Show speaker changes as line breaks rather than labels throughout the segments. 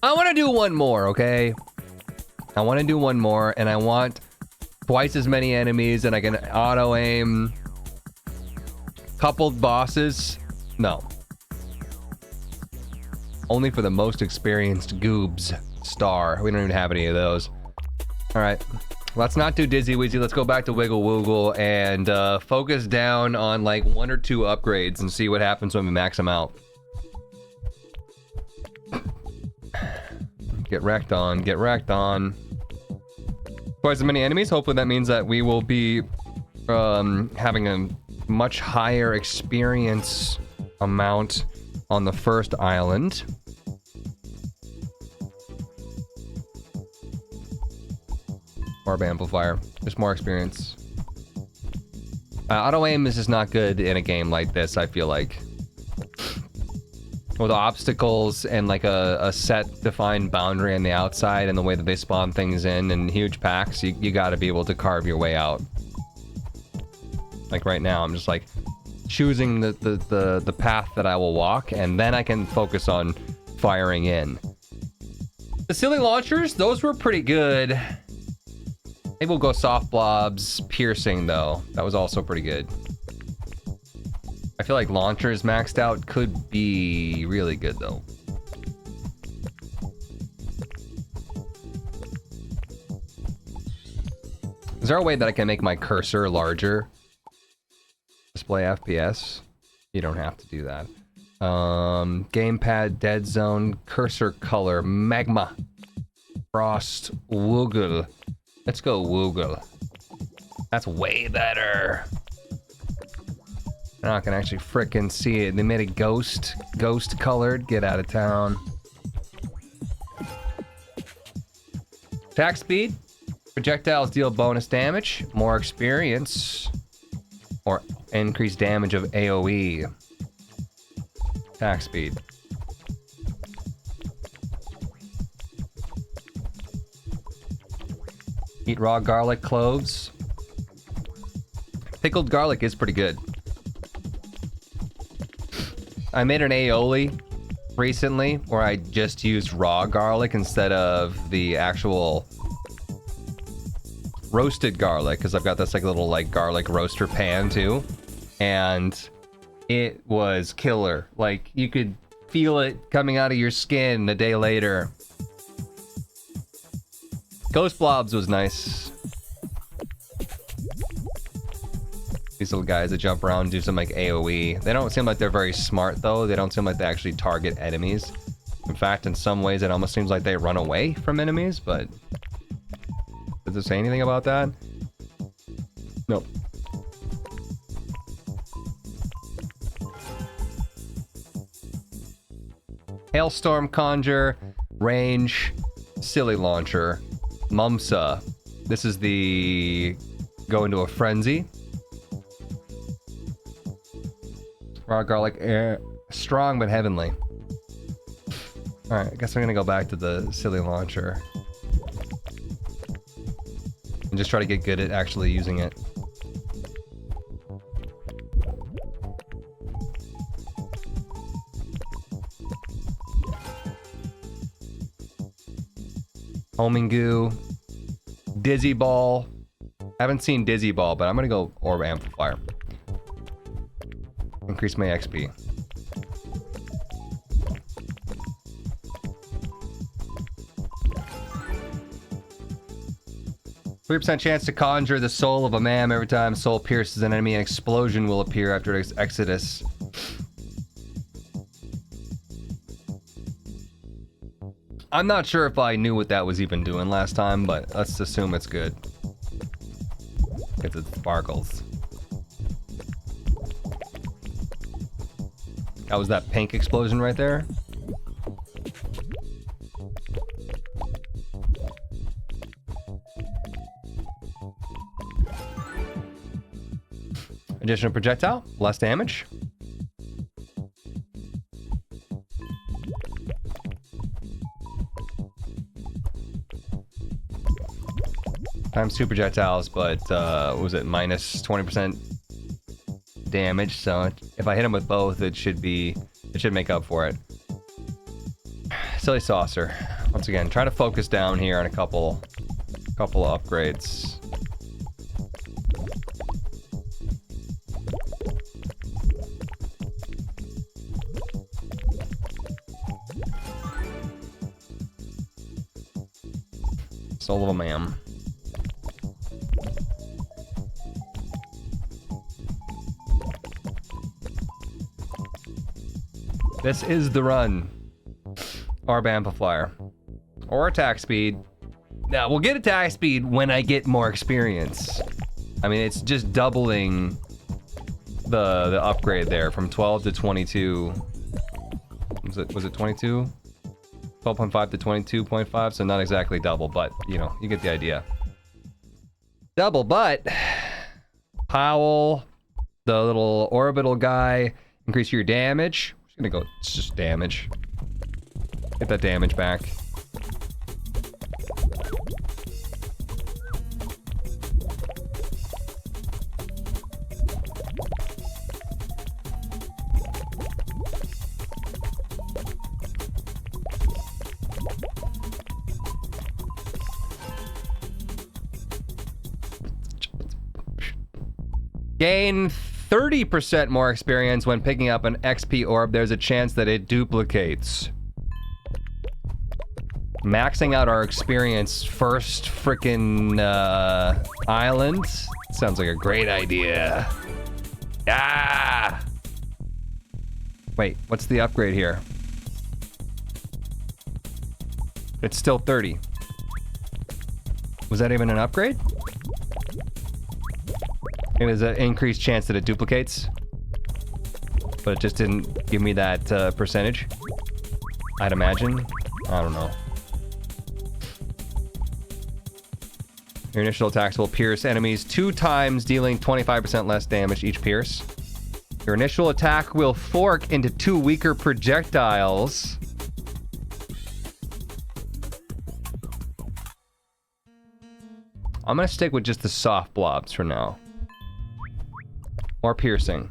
I want to do one more, okay? I want to do one more, and I want twice as many enemies, and I can auto-aim coupled bosses. No. Only for the most experienced Goobs star. We don't even have any of those. Alright. Let's not do Dizzy Weezy. Let's go back to Wiggle Woogle and focus down on like 1 or 2 upgrades and see what happens when we max them out. Get wrecked on. Get wrecked on. Twice as many enemies. Hopefully that means that we will be having a much higher experience amount on the first island. Orb amplifier. Just more experience. Auto aim is just not good in a game like this, I feel like. With obstacles and like a set defined boundary on the outside and the way that they spawn things in huge packs, you gotta be able to carve your way out. Like right now, I'm just like choosing the path that I will walk, and then I can focus on firing in. The silly launchers, those were pretty good. Maybe we'll go soft blobs, piercing though. That was also pretty good. I feel like launchers maxed out could be really good though. Is there a way that I can make my cursor larger? Display FPS? You don't have to do that. Gamepad, dead zone, cursor color, magma, frost, woogle. Let's go woogle. That's way better. Now I can actually frickin' see it. They made it ghost colored. Get out of town. Attack speed. Projectiles deal bonus damage. More experience. Or increased damage of AoE. Attack speed. Eat raw garlic cloves. Pickled garlic is pretty good. I made an aioli recently where I just used raw garlic instead of the actual roasted garlic, because I've got this like little like garlic roaster pan too, and it was killer. Like you could feel it coming out of your skin a day later. Ghost blobs was nice. These little guys that jump around and do some like AoE. They don't seem like they're very smart though. They don't seem like they actually target enemies. In fact, in some ways it almost seems like they run away from enemies, but does it say anything about that? Nope. Hailstorm Conjure, range, silly launcher, Mumsa. This is the go into a frenzy. Raw garlic, strong but heavenly. Alright, I guess I'm gonna go back to the silly launcher. And just try to get good at actually using it. Homing goo. Dizzy ball. Haven't seen dizzy ball, but I'm gonna go orb amplifier. Increase my XP. %3 chance to conjure the soul of a man. Every time soul pierces an enemy, an explosion will appear after its exodus. I'm not sure if I knew what that was even doing last time, but let's assume it's good. Because it sparkles. That was that pink explosion right there. Additional projectile, less damage. Times 2 projectiles, but what was it, minus 20% damage, so if I hit him with both, it should make up for it. Silly saucer. Once again, try to focus down here on a couple of upgrades. Soul of a man. This is the run. Orb amplifier. Or attack speed. Now, we'll get attack speed when I get more experience. I mean, it's just doubling the upgrade there from 12 to 22. Was it 22? 12.5 to 22.5, so not exactly double, but, you know, you get the idea. Double, but Powell, the little orbital guy, increase your damage. I'm just gonna go, it's just damage. Get that damage back. Gain 30% more experience when picking up an XP orb. There's a chance that it duplicates. Maxing out our experience first frickin' island. Sounds like a great idea. Ah! Wait, what's the upgrade here? It's still 30. Was that even an upgrade? It was an increased chance that it duplicates, but it just didn't give me that percentage. I'd imagine. I don't know. Your initial attacks will pierce enemies 2 times, dealing 25% less damage each pierce. Your initial attack will fork into 2 weaker projectiles. I'm gonna stick with just the soft blobs for now. More piercing.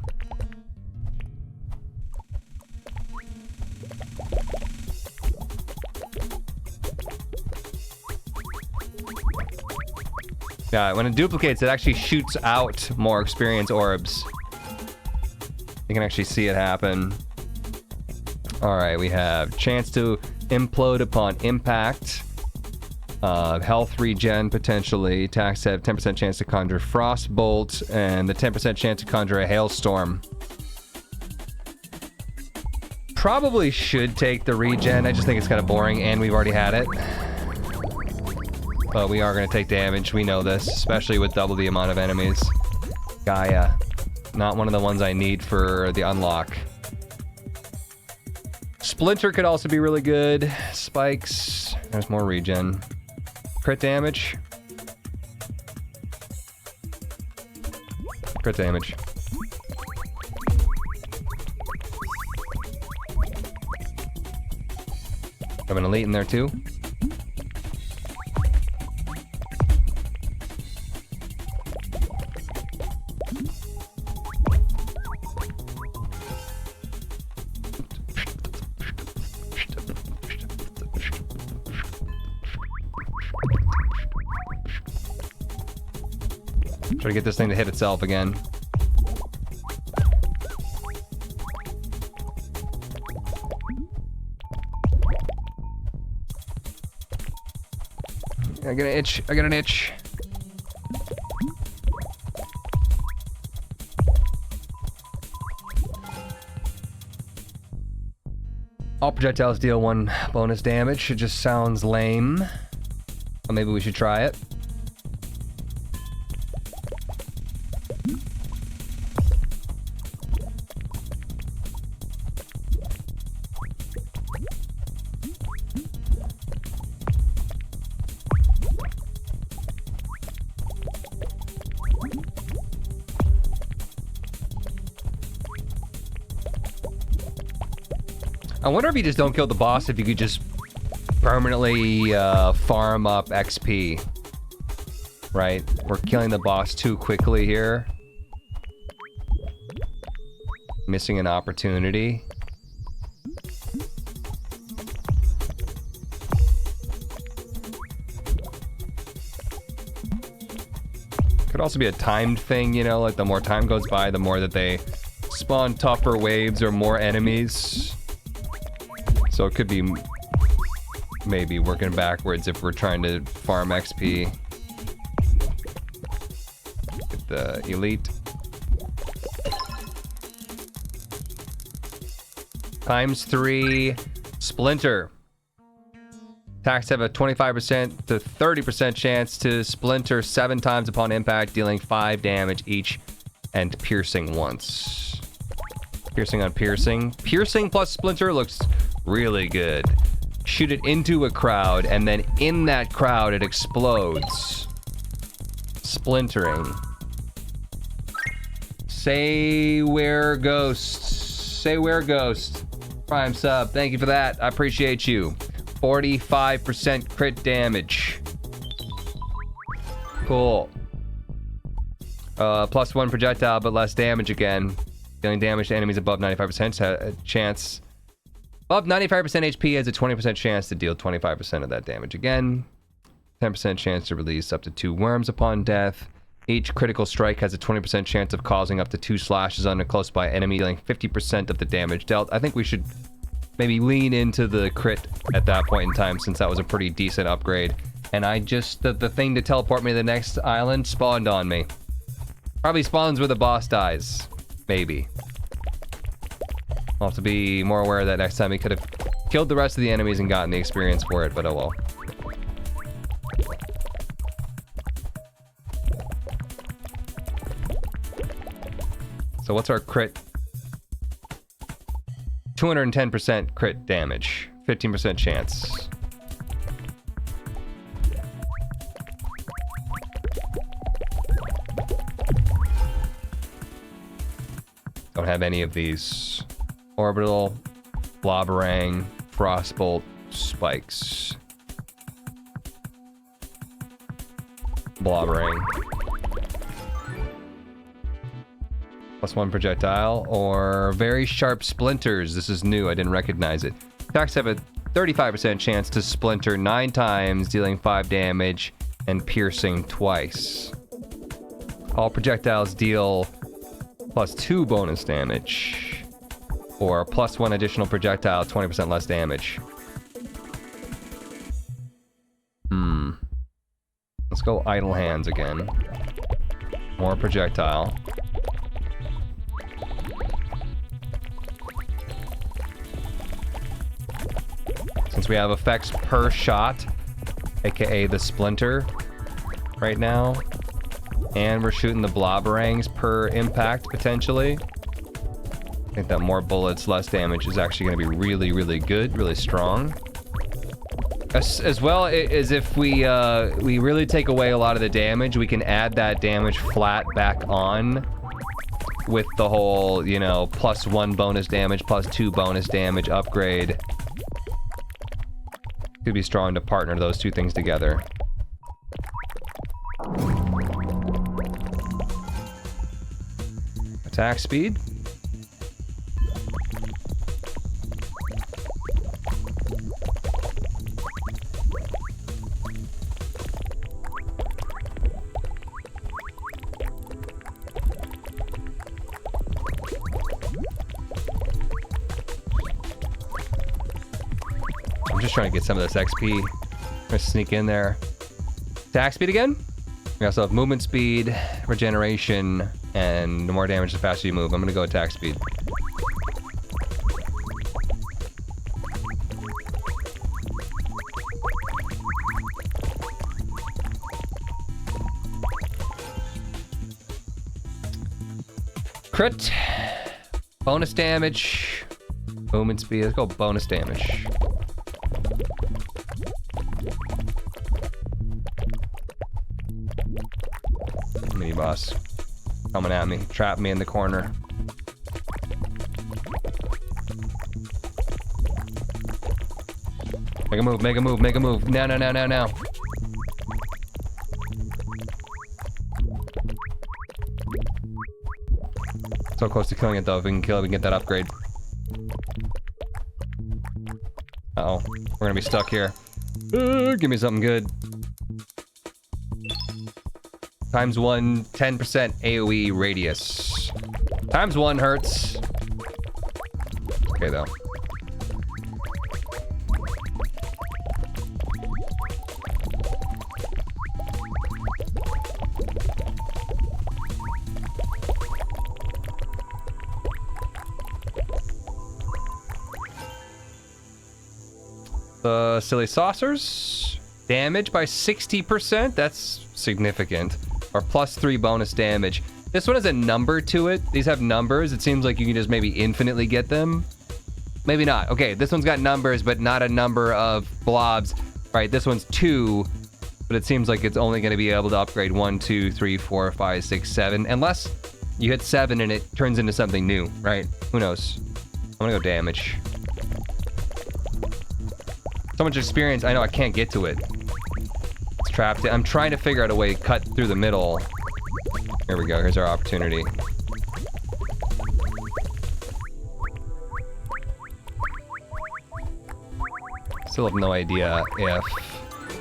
Yeah, when it duplicates, it actually shoots out more experience orbs. You can actually see it happen. Alright, we have chance to implode upon impact. Health regen, potentially. Attacks have 10% chance to conjure Frostbolt, and the 10% chance to conjure a Hailstorm. Probably should take the regen. I just think it's kind of boring, and we've already had it. But we are going to take damage. We know this, especially with double the amount of enemies. Gaia. Not one of the ones I need for the unlock. Splinter could also be really good. Spikes. There's more regen. Crit damage. Crit damage. Have an elite in there too. Try to get this thing to hit itself again. I got an itch. I got an itch. All projectiles deal 1 bonus damage. It just sounds lame. Or maybe we should try it. I wonder if you just don't kill the boss, if you could just permanently farm up XP. Right? We're killing the boss too quickly here. Missing an opportunity. Could also be a timed thing, you know, like the more time goes by, the more that they spawn tougher waves or more enemies. So it could be maybe working backwards if we're trying to farm XP. Get the elite. ×3 splinter. Attacks have a 25% to 30% chance to splinter 7 times upon impact, dealing 5 damage each and piercing once. Piercing on piercing. Piercing plus splinter looks really good. Shoot it into a crowd, and then in that crowd it explodes. Splintering. Say where ghosts. Say where ghost. Prime sub. Thank you for that. I appreciate you. 45% crit damage. Cool. +1 projectile, but less damage again. Dealing damage to enemies above 95% chance. Above 95% HP has a 20% chance to deal 25% of that damage again. 10% chance to release up to 2 worms upon death. Each critical strike has a 20% chance of causing up to 2 slashes on a close by enemy, dealing 50% of the damage dealt. I think we should maybe lean into the crit at that point in time, since that was a pretty decent upgrade. And I just, the thing to teleport me to the next island spawned on me. Probably spawns where the boss dies. Maybe. I'll have to be more aware of that next time. He could have killed the rest of the enemies and gotten the experience for it, but oh well. So what's our crit? 210% crit damage. 15% chance. Don't have any of these. Orbital, Blobberang, Frostbolt, Spikes. Blobberang. +1 projectile, or very sharp splinters. This is new, I didn't recognize it. Attacks have a 35% chance to splinter 9 times, dealing 5 damage and piercing twice. All projectiles deal +2 bonus damage, or +1 additional projectile, 20% less damage. Let's go idle hands again. More projectile. Since we have effects per shot, aka the splinter right now, and we're shooting the blobberangs per impact potentially, I think that more bullets, less damage is actually going to be really, really good, really strong. As well as if we really take away a lot of the damage, we can add that damage flat back on with the whole, you know, +1 bonus damage, +2 bonus damage upgrade. Could be strong to partner those two things together. Attack speed. Trying to get some of this XP. I'm gonna sneak in there. Attack speed again. We also have movement speed, regeneration, and the more damage the faster you move. I'm gonna go attack speed. Crit. Bonus damage. Movement speed. Let's go bonus damage. Boss coming at me, trap me in the corner. Make a move, make a move, make a move. Now, now, now, now, now. So close to killing it though. If we can kill it, we can get that upgrade. Uh-oh. We're gonna be stuck here. Give me something good. Times 1, 10% AoE radius. Times 1 hurts. Okay, though. The silly saucers. Damage by 60%. That's significant. Or plus 3 bonus damage. This one has a number to it. These have numbers. It seems like you can just maybe infinitely get them. Maybe not. Okay, this one's got numbers, but not a number of blobs. Right, this one's 2, but it seems like it's only going to be able to upgrade 1, 2, 3, 4, 5, 6, 7. Unless you hit 7 and it turns into something new, right? Who knows? I'm going to go damage. So much experience, I know I can't get to it. It's trapped. I'm trying to figure out a way to cut through the middle. Here we go, here's our opportunity. Still have no idea if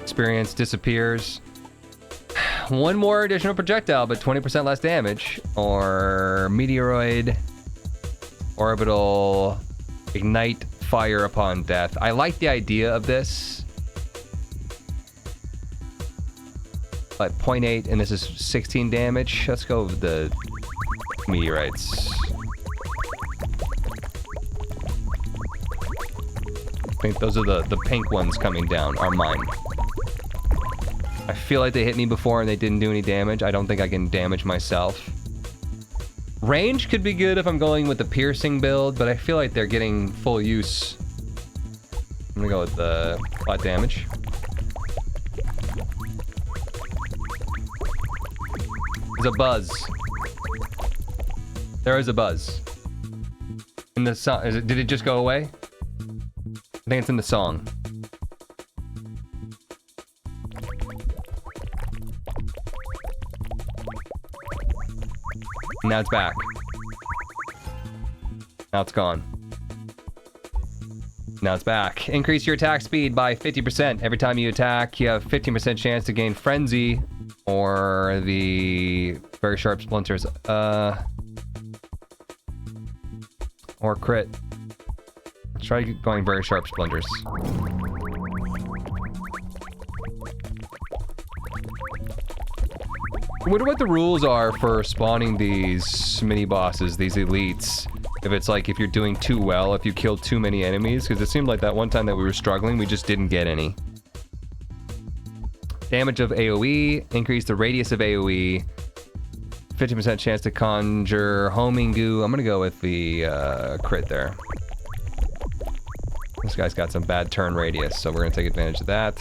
experience disappears. One more additional projectile, but 20% less damage. Or meteoroid, orbital, ignite, fire upon death. I like the idea of this. But 0.8, and this is 16 damage. Let's go with the meteorites. I think those are the pink ones coming down are mine. I feel like they hit me before and they didn't do any damage. I don't think I can damage myself. Range could be good if I'm going with the piercing build, but I feel like they're getting full use. I'm gonna go with the flat damage. There's a buzz. There is a buzz. In the song, did it just go away? I think it's in the song. Now it's back. Now it's gone. Now it's back. Increase your attack speed by 50%. Every time you attack, you have 15% chance to gain Frenzy or the very sharp splinters. Or crit. Let's try going very sharp splinters. I wonder what the rules are for spawning these mini bosses, these elites. If it's like, if you're doing too well, if you kill too many enemies, because it seemed like that one time that we were struggling, we just didn't get any. Damage of AoE, increase the radius of AoE, 50% chance to conjure homing goo. I'm gonna go with the crit there. This guy's got some bad turn radius, so we're gonna take advantage of that.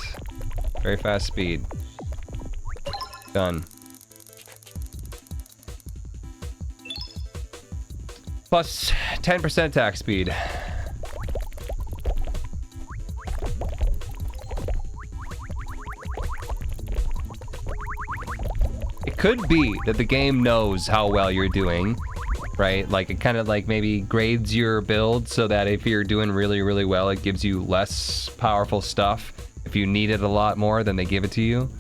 Very fast speed. Done. Plus 10% attack speed. It could be that the game knows how well you're doing, right? Like, it kind of like maybe grades your build so that if you're doing really, really well, it gives you less powerful stuff. If you need it a lot more, then they give it to you.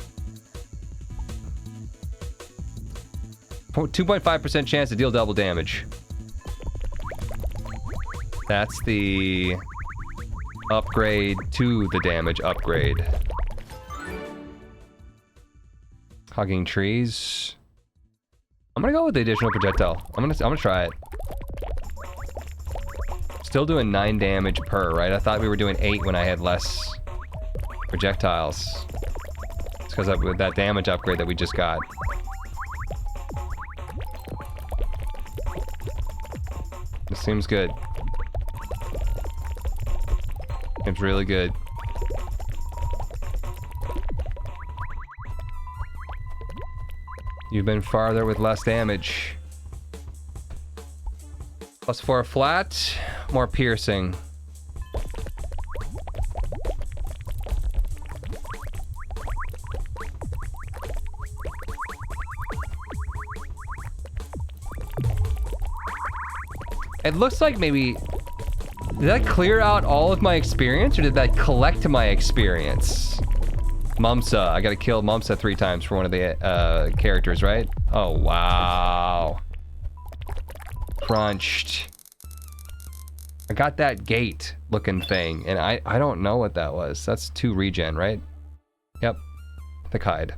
2.5% chance to deal double damage. That's the upgrade to the damage upgrade. Hugging trees. I'm gonna go with the additional projectile. I'm gonna try it. Still doing 9 damage per, right? I thought we were doing 8 when I had less projectiles. It's because of that damage upgrade that we just got. This seems good. Seems really good. You've been farther with less damage. +4 flat, more piercing. It looks like maybe... Did that clear out all of my experience, or did that collect my experience? Mumsa. I gotta kill Mumsa 3 times for one of the characters, right? Oh, wow. Crunched. I got that gate looking thing, and I don't know what that was. That's 2 regen, right? Yep. Thick hide.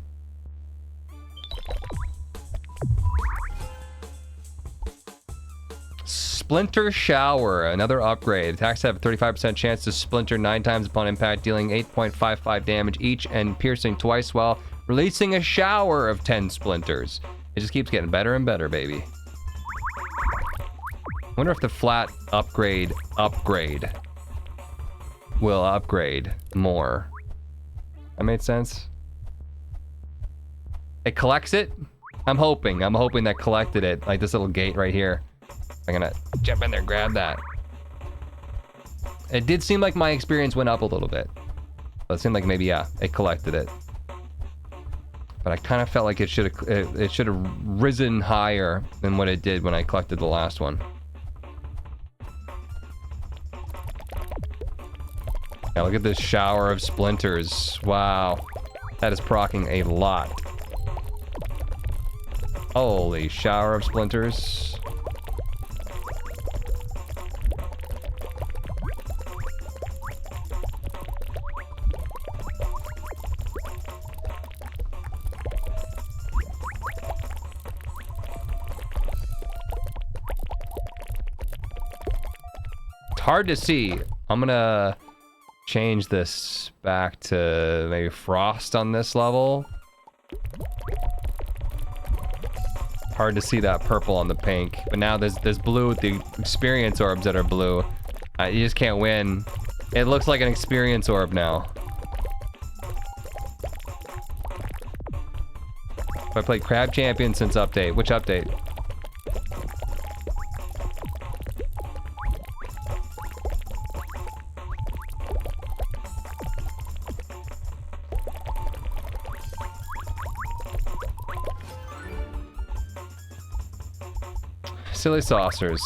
Splinter Shower, another upgrade. Attacks have a 35% chance to splinter 9 times upon impact, dealing 8.55 damage each and piercing twice while releasing a shower of 10 splinters. It just keeps getting better and better, baby. Wonder if the flat upgrade will upgrade more. That made sense? It collects it? I'm hoping that collected it, like this little gate right here. I'm gonna jump in there, grab that. It did seem like my experience went up a little bit. But it seemed like maybe, yeah, it collected it. But I kind of felt like it should have risen higher than what it did when I collected the last one. Yeah, look at this shower of splinters. Wow. That is proccing a lot. Holy shower of splinters. Hard to see. I'm gonna change this back to maybe frost on this level. Hard to see that purple on the pink, but now there's blue with the experience orbs that are blue. You just can't win. It looks like an experience orb now. I played Crab Champion since update. Which update? Silly saucers.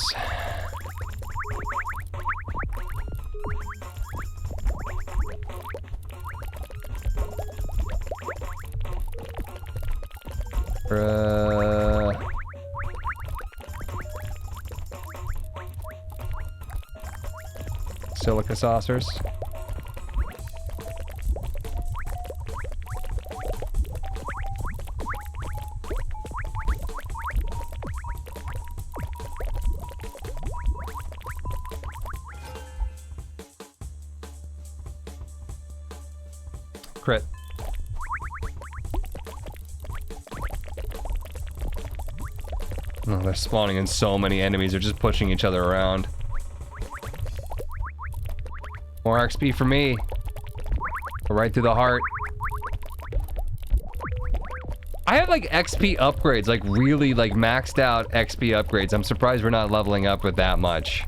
Silica saucers. Crit. Oh, they're spawning in so many enemies. They're just pushing each other around. More XP for me. Right through the heart. I have like XP upgrades, like really like maxed out XP upgrades. I'm surprised we're not leveling up with that much.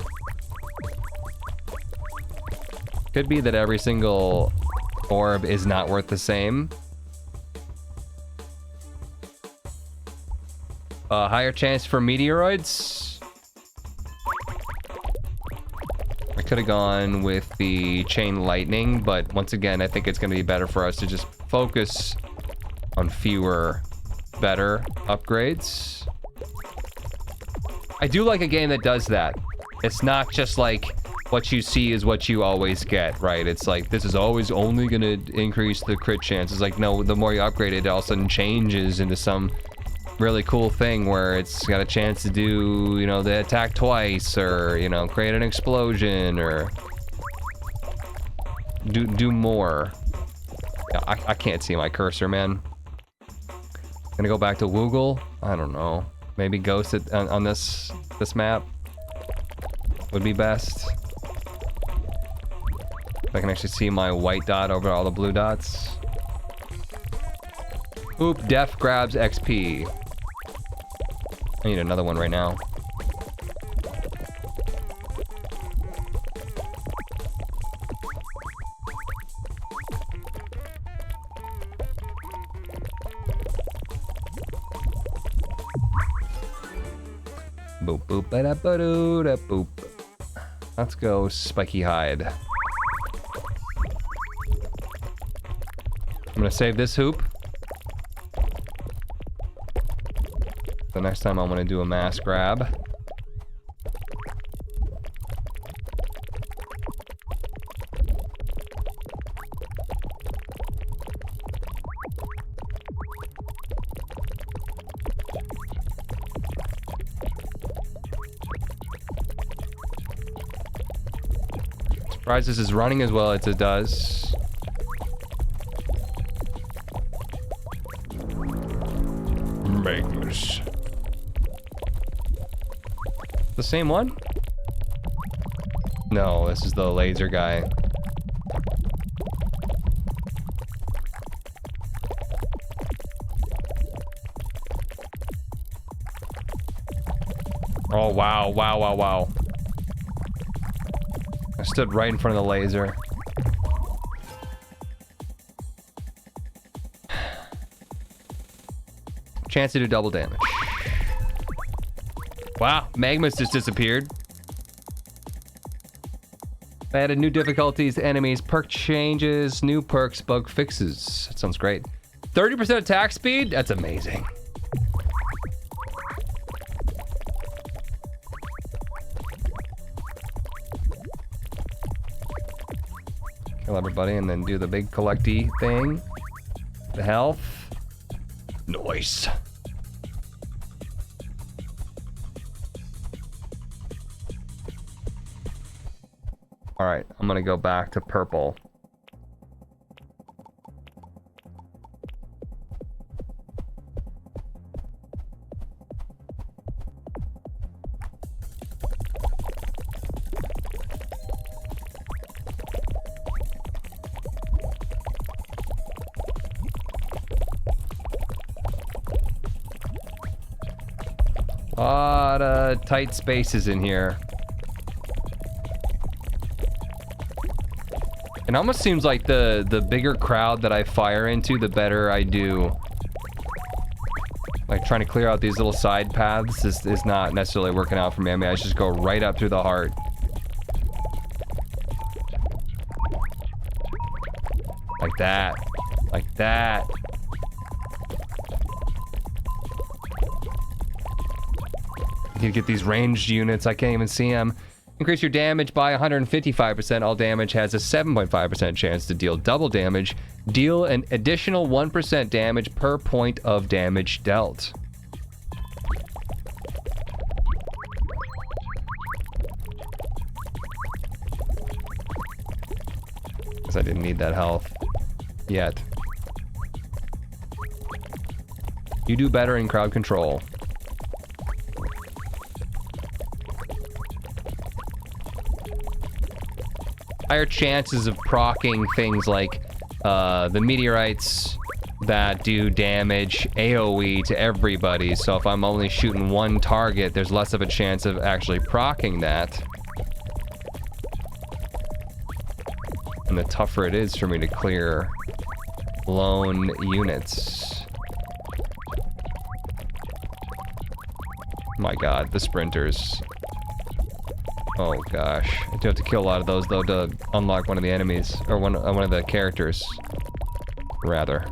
Could be that every single orb is not worth the same. Higher chance for meteoroids. I could have gone with the chain lightning, but once again, I think it's going to be better for us to just focus on fewer, better upgrades. I do like a game that does that. It's not just like what you see is what you always get, right? It's like, this is always only gonna increase the crit chance. It's like, no, the more you upgrade it, it all of a sudden changes into some really cool thing where it's got a chance to do, you know, the attack twice, or, you know, create an explosion, or do more. Yeah, I can't see my cursor, man. Gonna go back to Woogle? I don't know. Maybe Ghost on this map would be best. If I can actually see my white dot over all the blue dots. Oop, Def grabs XP. I need another one right now. Boop boop ba da ba doo da boop. Let's go spiky hide. gonna save this hoop. The next time I'm gonna do a mass grab. Surprised this is running as well as it does. Magnus. The same one? No, this is the laser guy. Oh, wow, wow, wow, wow. I stood right in front of the laser. Chance to do double damage. Wow, Magma's just disappeared. Added new difficulties, enemies, perk changes, new perks, bug fixes. That sounds great. 30% attack speed? That's amazing. Kill everybody and then do the big collecty thing. The health. Nice. All right, I'm gonna go back to purple. Lot of tight spaces in here. It almost seems like the bigger crowd that I fire into, the better I do. Like trying to clear out these little side paths is not necessarily working out for me. I mean, I just go right up through the heart. Like that. Like that. You get these ranged units, I can't even see them. Increase your damage by 155%. All damage has a 7.5% chance to deal double damage. Deal an additional 1% damage per point of damage dealt. Guess I didn't need that health yet. You do better in crowd control. Higher chances of proccing things like the meteorites that do damage AoE to everybody. So if I'm only shooting one target, there's less of a chance of actually proccing that. And the tougher it is for me to clear lone units. My god, the sprinters. Oh gosh, I do have to kill a lot of those though to unlock one of the enemies, or one of the characters, rather.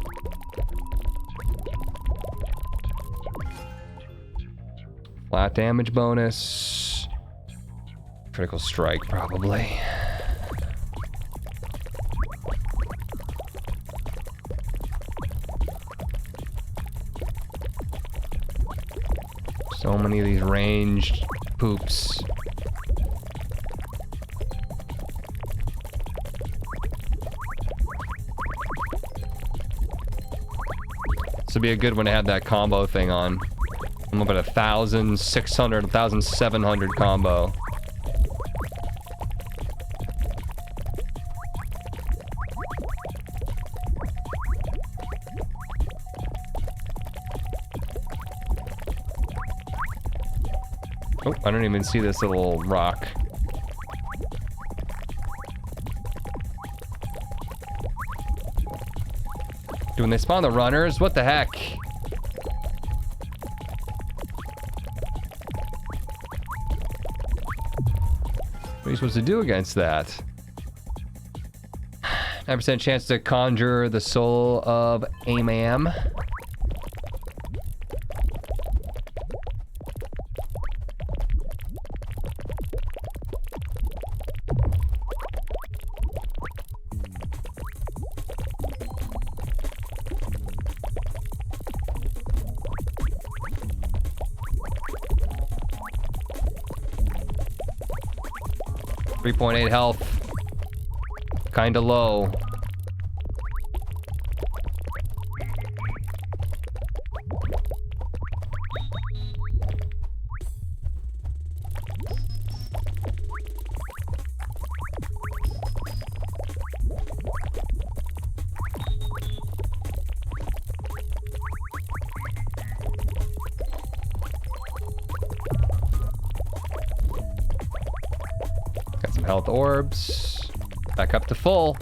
Flat damage bonus. Critical strike, probably. So many of these ranged poops. This would be a good one to have that combo thing on. I'm about 1,600, 1,700 combo. Oh, I don't even see this little rock. When they spawn the runners, what the heck? What are you supposed to do against that? 9% chance to conjure the soul of a man. .8 health. Kinda low. Got some health orbs. Back up to full.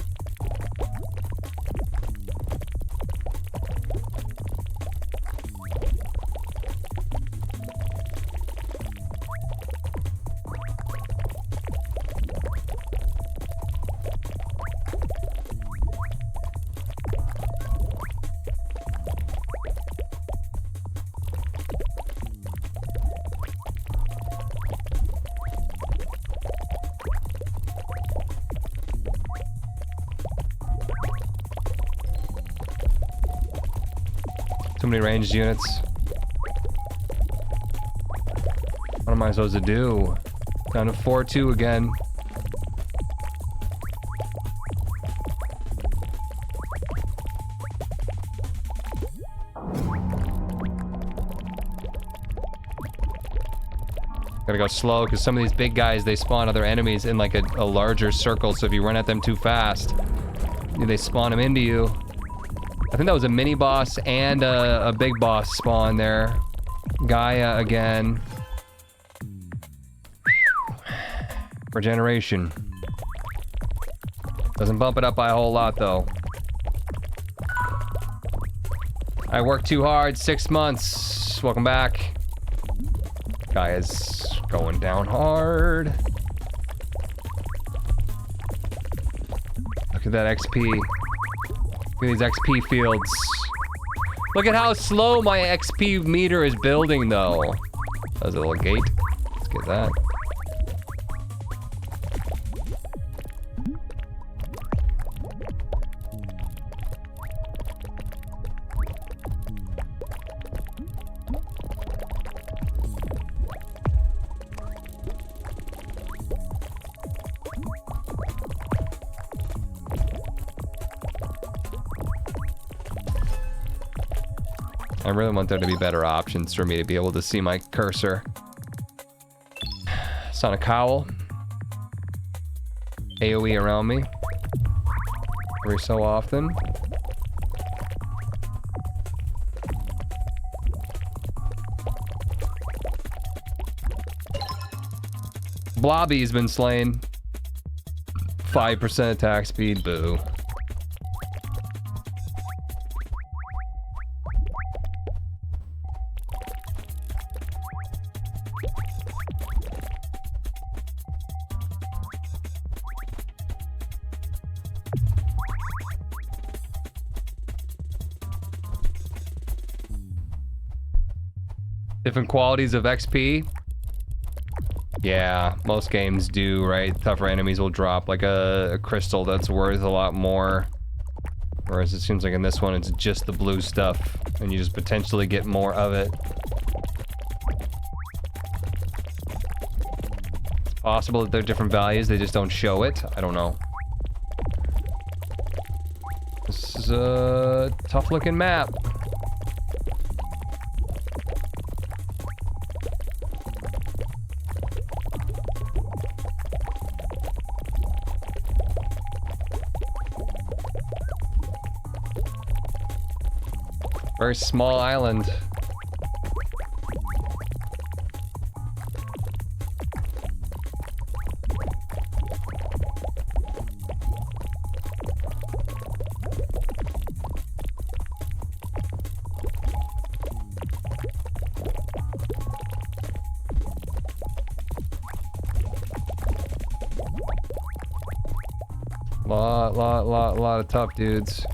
Too many ranged units. What am I supposed to do? Down to 4-2 again. Gotta go slow, because some of these big guys, they spawn other enemies in like a larger circle, so if you run at them too fast, they spawn them into you. I think that was a mini boss and a big boss spawn there. Gaia again. Regeneration. Doesn't bump it up by a whole lot though. I worked too hard, 6 months. Welcome back. Gaia's going down hard. Look at that XP. Look at these XP fields. Look at how slow my XP meter is building, though. That was a little gate. Let's get that. I really want there to be better options for me to be able to see my cursor. Sonic Cowl. AoE around me. Every so often. Blobby's been slain. 5% attack speed, boo. Different qualities of XP. Yeah, most games do, right? Tougher enemies will drop like a crystal that's worth a lot more. Whereas it seems like in this one, it's just the blue stuff, and you just potentially get more of it. It's possible that they're different values, they just don't show it. I don't know. This is a tough looking map. Very small island. Lot of tough dudes.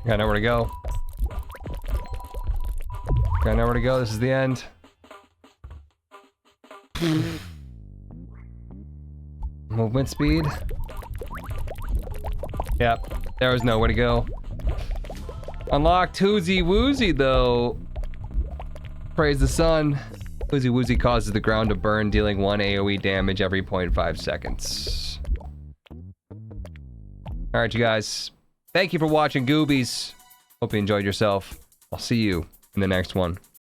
Got nowhere to go. Got nowhere to go. This is the end. Movement speed. Yep. There was nowhere to go. Unlocked Woozy Woozy though. Praise the sun. Woozy Woozy causes the ground to burn, dealing 1 AoE damage every 0.5 seconds. Alright, you guys. Thank you for watching Goobies. Hope you enjoyed yourself. I'll see you in the next one.